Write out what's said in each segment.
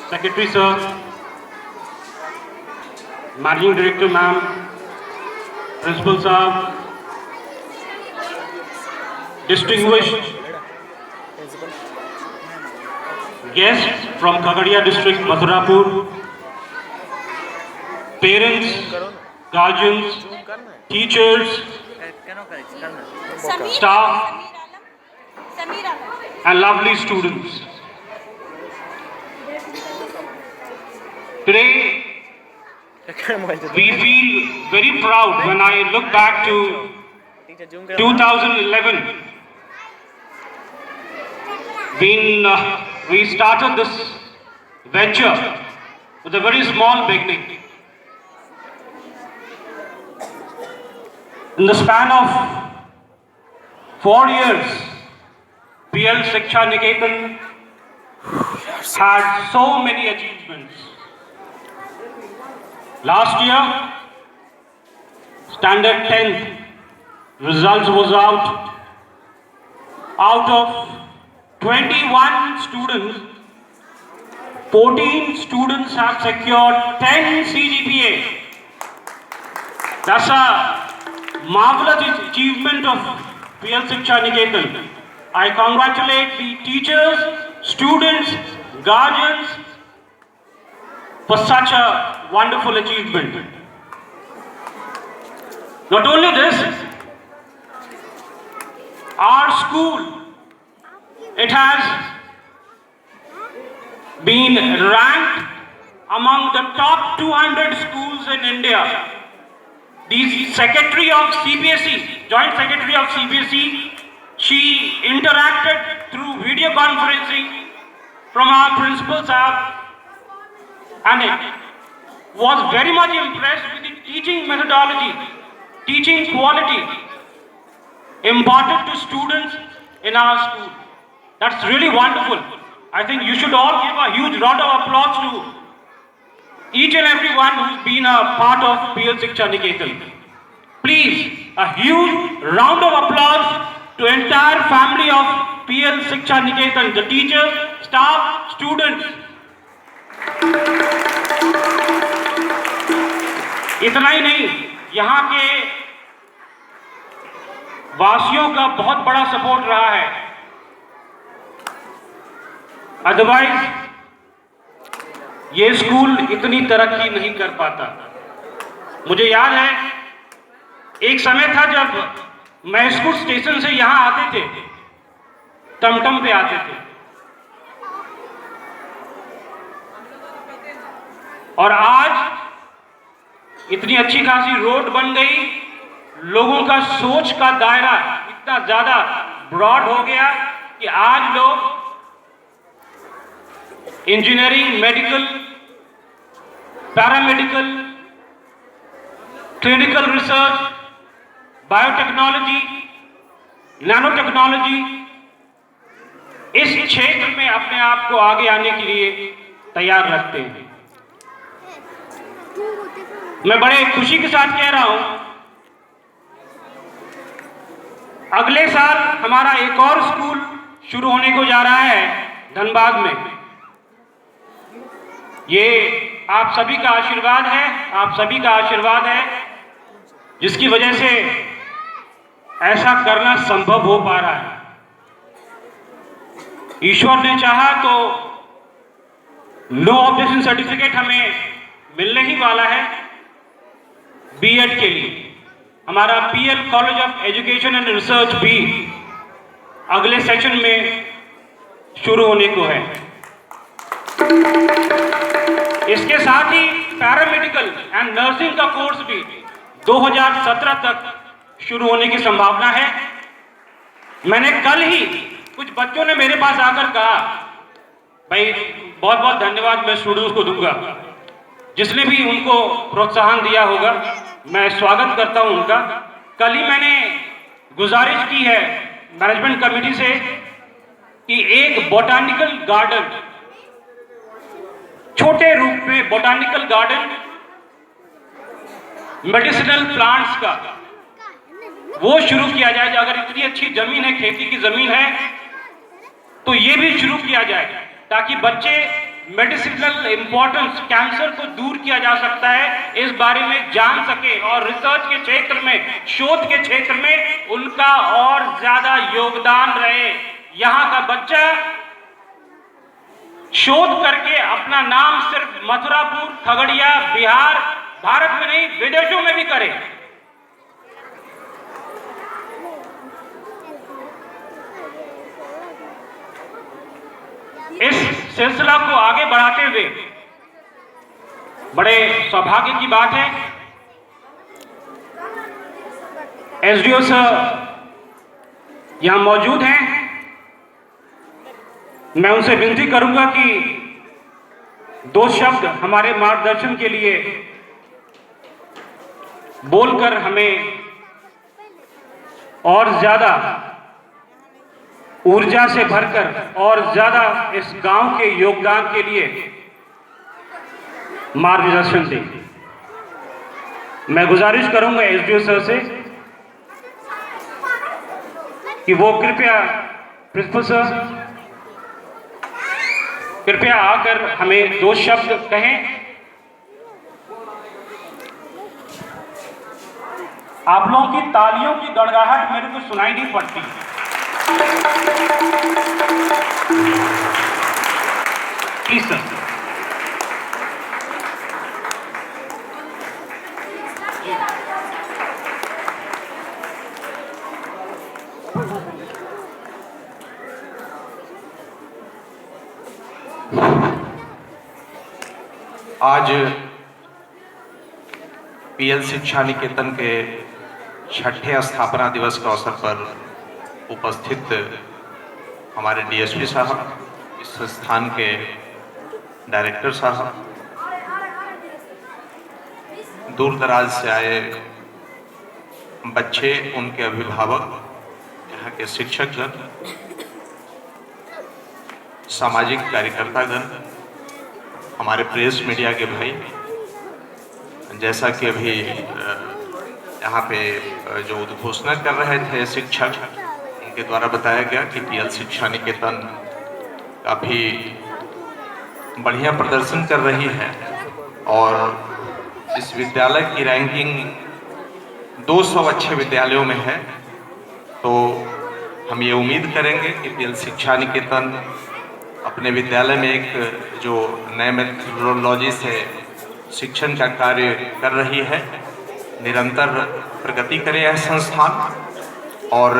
Secretary Sir, Managing Director Ma'am, Principal Sir, distinguished guests from Khagadia District, Mathurapur, parents, guardians, teachers, staff, and lovely students. Today, we feel very proud when I look back to 2011 when we started this venture with a very small beginning. In the span of 4 years, PL Shiksha Niketan had so many achievements. Last year, standard 10th results was out. Out of 21 students, 14 students have secured 10 CGPA. That's a marvelous achievement of PL Shiksha Niketan. I congratulate the teachers, students, guardians for such a wonderful achievement. Not only this, our school, it has been ranked among the top 200 schools in India. The Secretary of CBSE, Joint Secretary of CBSE, she interacted through video conferencing from our principal sir, and it was very much impressed with the teaching methodology, teaching quality imparted to students in our school. That's really wonderful. I think you should all give a huge round of applause to each and every one who's been a part of PL Shiksha Niketan. Please, a huge round of applause to entire family of PL Shiksha Niketan, the teachers, staff, students. इतना ही नहीं, यहाँ के वासियों का बहुत बड़ा support रहा है। अदरवाइज ये स्कूल इतनी तरक्की नहीं कर पाता। मुझे याद है, एक समय था जब महसूर स्टेशन से यहाँ आते थे, टमटम पे आते थे, और आज इतनी अच्छी खासी रोड बन गई, लोगों का सोच का दायरा इतना ज्यादा ब्रॉड हो गया कि आज लोग engineering, medical, paramedical, clinical research, biotechnology, nano technology, इस क्षेत्र में अपने आप को आगे आने के लिए तैयार रखते हैं। मैं बड़े खुशी के साथ कह रहा हूं, अगले साल हमारा एक और स्कूल शुरू होने को जा रहा है धनबाद में। ये आप सभी का आशीर्वाद है, आप सभी का आशीर्वाद है, जिसकी वजह से ऐसा करना संभव हो पा रहा है। ईश्वर ने चाहा तो नो ऑब्जेक्शन सर्टिफिकेट हमें मिलने ही वाला है बीएड के लिए। हमारा PL college of education and research भी अगले सेशन में शुरू होने को है। इसके साथ ही पैरामेडिकल एंड नर्सिंग का कोर्स भी 2017 तक शुरू होने की संभावना है। मैंने कल ही कुछ बच्चों ने मेरे पास आकर कहा, भाई बहुत बहुत धन्यवाद मैं स्टूडेंट्स को दूंगा, जिसने भी उनको प्रोत्साहन दिया होगा, मैं स्वागत करता हूं उनका। कल ही मैंने गुजारिश की है मैनेजमेंट कमेटी से कि एक बोटानिकल गार्डन, छोटे रूप में बोटानिकल गार्डन मेडिसिनल प्लांट्स का वो शुरू किया जाए। अगर इतनी अच्छी जमीन है, खेती की जमीन है, तो ये भी शुरू किया जाए ताकि बच्चे मेडिसिनल इंपॉर्टेंस, कैंसर को दूर किया जा सकता है, इस बारे में जान सके और रिसर्च के क्षेत्र में, शोध के क्षेत्र में उनका और ज्यादा योगदान रहे। यहाँ का बच्चा शोध करके अपना नाम सिर्फ मथुरापुर, खगड़िया, बिहार, भारत में नहीं विदेशों में भी करे। इस सिलसिला को आगे बढ़ाते हुए बड़े सौभाग्य की बात है, एसडीओ सर यहां मौजूद हैं। मैं उनसे विनती करूंगा कि 2 शब्द हमारे मार्गदर्शन के लिए बोलकर हमें और ज्यादा ऊर्जा से भरकर और ज्यादा इस गांव के योगदान के लिए मार्गदर्शन दें। मैं गुजारिश करूंगा एसडीओ सर से कि वो कृपया, प्रिंसिपल सर कृपया आकर हमें 2 शब्द कहें। आप लोगों की तालियों की गड़गड़ाहट मेरे को सुनाई नहीं पड़ती। Please sir. आज पीएल शिक्षा निकेतन के 6ठे स्थापना दिवस के अवसर पर उपस्थित हमारे डीएसपी साहब, इस संस्थान के डायरेक्टर साहब, दूर दराज से आए बच्चे, उनके अभिभावक, यहाँ के शिक्षकगण, सामाजिक कार्यकर्तागण, हमारे प्रेस मीडिया के भाई, जैसा कि अभी यहाँ पे जो उद्घोषणा कर रहे थे शिक्षक, उनके द्वारा बताया गया कि पीएल शिक्षा निकेतन काफ़ी बढ़िया प्रदर्शन कर रही है और इस विद्यालय की रैंकिंग 200 अच्छे विद्यालयों में है। तो हम ये उम्मीद करेंगे कि पीएल शिक्षा निकेतन अपने विद्यालय में एक जो नए मेथोडोलॉजी से शिक्षण का कार्य कर रही है, निरंतर प्रगति करे यह संस्थान। और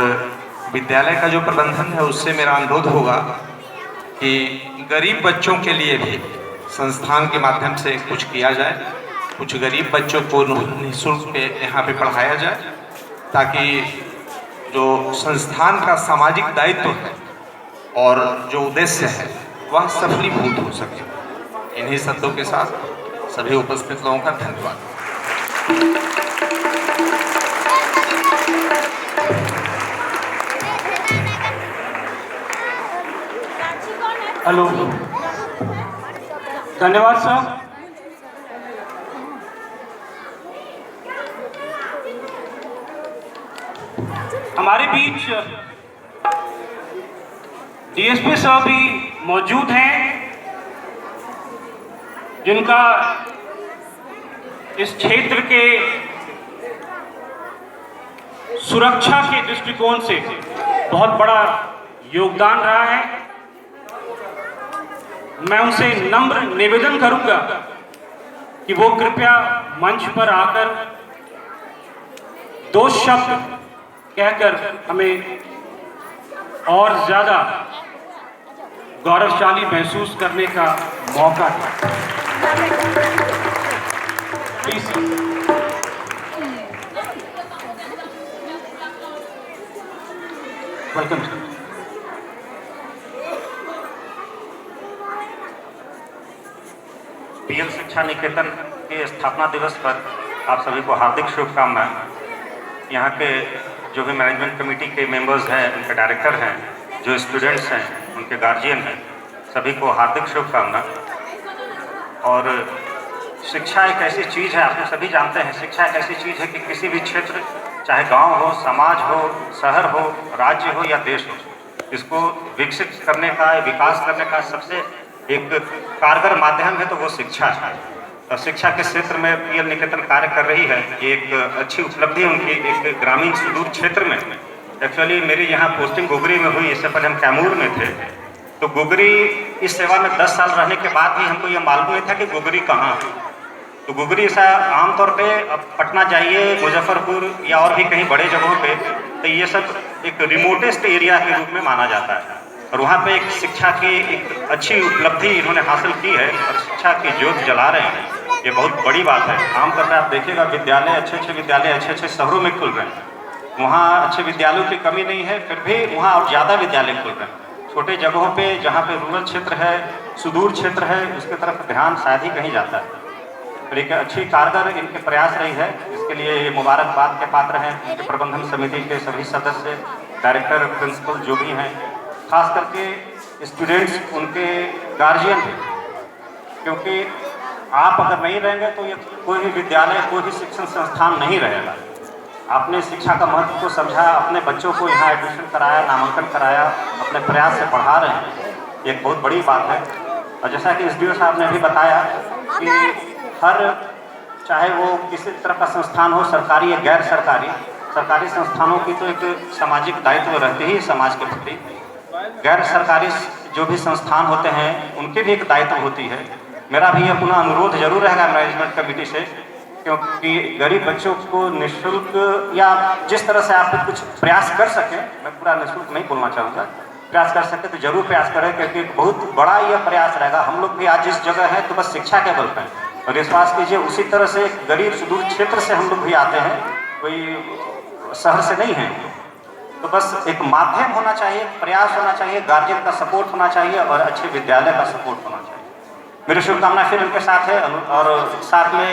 विद्यालय का जो प्रबंधन है उससे मेरा अनुरोध होगा कि गरीब बच्चों के लिए भी संस्थान के माध्यम से कुछ किया जाए, कुछ गरीब बच्चों को निःशुल्क यहाँ पे पढ़ाया जाए, ताकि जो संस्थान का सामाजिक दायित्व है और जो उद्देश्य है वह सफलीभूत हो सके। इन्हीं शब्दों के साथ सभी उपस्थित लोगों का धन्यवाद। हेलो, धन्यवाद सर। हमारे बीच डीएसपी सर भी मौजूद हैं, जिनका इस क्षेत्र के सुरक्षा के दृष्टिकोण से बहुत बड़ा योगदान रहा है। मैं उनसे नम्र निवेदन करूंगा कि वो कृपया मंच पर आकर 2 शब्द कहकर हमें और ज्यादा गौरवशाली महसूस करने का मौका दें। प्लीज। Welcome sir. पीएल शिक्षा निकेतन के स्थापना दिवस पर आप सभी को हार्दिक शुभकामनाएं। यहाँ के जो भी मैनेजमेंट कमेटी के मेंबर्स हैं, उनके डायरेक्टर हैं, जो स्टूडेंट्स हैं, उनके गार्जियन हैं, सभी को हार्दिक शुभकामना। और शिक्षा एक ऐसी चीज़ है, आप लोग सभी जानते हैं, शिक्षा एक ऐसी चीज़ है कि किसी भी क्षेत्र, चाहे गांव हो, समाज हो, शहर हो, राज्य हो या देश हो, इसको विकसित करने का, विकास करने का सबसे एक कारगर माध्यम है तो वो शिक्षा है। और शिक्षा के क्षेत्र में पीएल निकेतन कार्य कर रही है, ये एक अच्छी उपलब्धि है उनकी। एक ग्रामीण सुदूर क्षेत्र में, एक्चुअली मेरी यहाँ पोस्टिंग गुगरी में हुई, इससे पहले हम कैमूर में थे। तो गुगरी इस सेवा में 10 साल रहने के बाद भी हमको ये मालूम नहीं था कि गुगरी कहाँ है। तो गुगरी ऐसा आमतौर पे अब पटना जाइए, मुजफ्फरपुर या और भी कहीं बड़े जगहों पे, तो ये सब एक रिमोटेस्ट एरिया के रूप में माना जाता है। और वहाँ पे एक शिक्षा की एक अच्छी उपलब्धि इन्होंने हासिल की है और शिक्षा की ज्योत जला रहे हैं, ये बहुत बड़ी बात है। आमतौर पर आप देखिएगा विद्यालय, अच्छे विद्यालय अच्छे शहरों में खुल रहे हैं, वहाँ अच्छे विद्यालयों की कमी नहीं है, फिर भी वहाँ और ज़्यादा विद्यालय खुल रहे हैं। छोटे जगहों पे जहाँ पे रूरल क्षेत्र है, सुदूर क्षेत्र है, उसकी तरफ ध्यान शायद ही कहीं जाता है। और एक अच्छी कारगर इनके प्रयास रही है, इसके लिए ये मुबारकबाद के पात्र हैं। इनके प्रबंधन समिति के सभी सदस्य, डायरेक्टर, प्रिंसिपल जो भी हैं, खास करके स्टूडेंट्स, उनके गार्जियन, क्योंकि आप अगर नहीं रहेंगे तो ये कोई भी विद्यालय, कोई भी शिक्षण संस्थान नहीं रहेगा। आपने शिक्षा का महत्व को समझा, अपने बच्चों को यहाँ एडमिशन कराया, नामांकन कराया, अपने प्रयास से पढ़ा रहे हैं, ये एक बहुत बड़ी बात है। और जैसा कि एसडीओ साहब ने भी बताया कि हर, चाहे वो किसी तरह का संस्थान हो, सरकारी या गैर सरकारी, सरकारी संस्थानों की तो एक सामाजिक दायित्व रहते ही समाज के प्रति, गैर सरकारी जो भी संस्थान होते हैं उनकी भी एक दायित्व होती है। मेरा भी यह पुनः अनुरोध जरूर रहेगा मैनेजमेंट कमेटी से, क्योंकि गरीब बच्चों को निःशुल्क या जिस तरह से आप कुछ प्रयास कर सकें, मैं पूरा निःशुल्क नहीं बोलना चाहूँगा, प्रयास कर सके तो जरूर प्रयास करें, क्योंकि बहुत बड़ा यह प्रयास रहेगा। हम लोग भी आज जिस जगह है तो बस शिक्षा के बल पर, और विश्वास कीजिए उसी तरह से गरीब सुदूर क्षेत्र से हम लोग भी आते हैं, कोई शहर से नहीं है। तो बस एक माध्यम होना चाहिए, प्रयास होना चाहिए, गार्जियन का सपोर्ट होना चाहिए और अच्छे विद्यालय का सपोर्ट होना चाहिए। मेरी शुभकामनाएं फिर उनके साथ है, और साथ में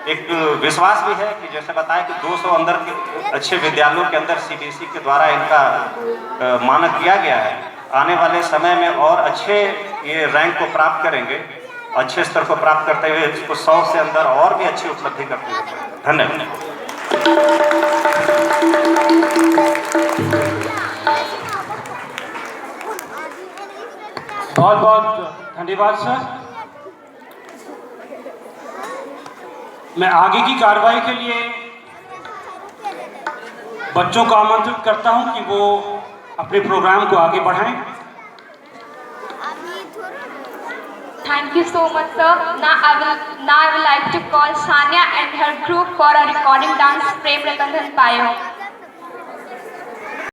एक विश्वास भी है कि जैसे बताया कि 200 अंदर के अच्छे विद्यालयों के अंदर सीबीएसई के द्वारा इनका मानक किया गया है। आने वाले समय में और अच्छे ये रैंक को प्राप्त करेंगे, अच्छे स्तर को प्राप्त करते हुए इसको 100 से अंदर और भी अच्छी उपलब्धि करते हुए। धन्यवाद। बहुत बहुत धन्यवाद सर। मैं आगे की कार्रवाई के लिए बच्चों को आमंत्रित करता हूं कि वो अपने प्रोग्राम को आगे बढ़ाएं। Thank you so much, sir. Now I would like to call Sanya and her group for a recording dance, Prem Ratandhan Payo.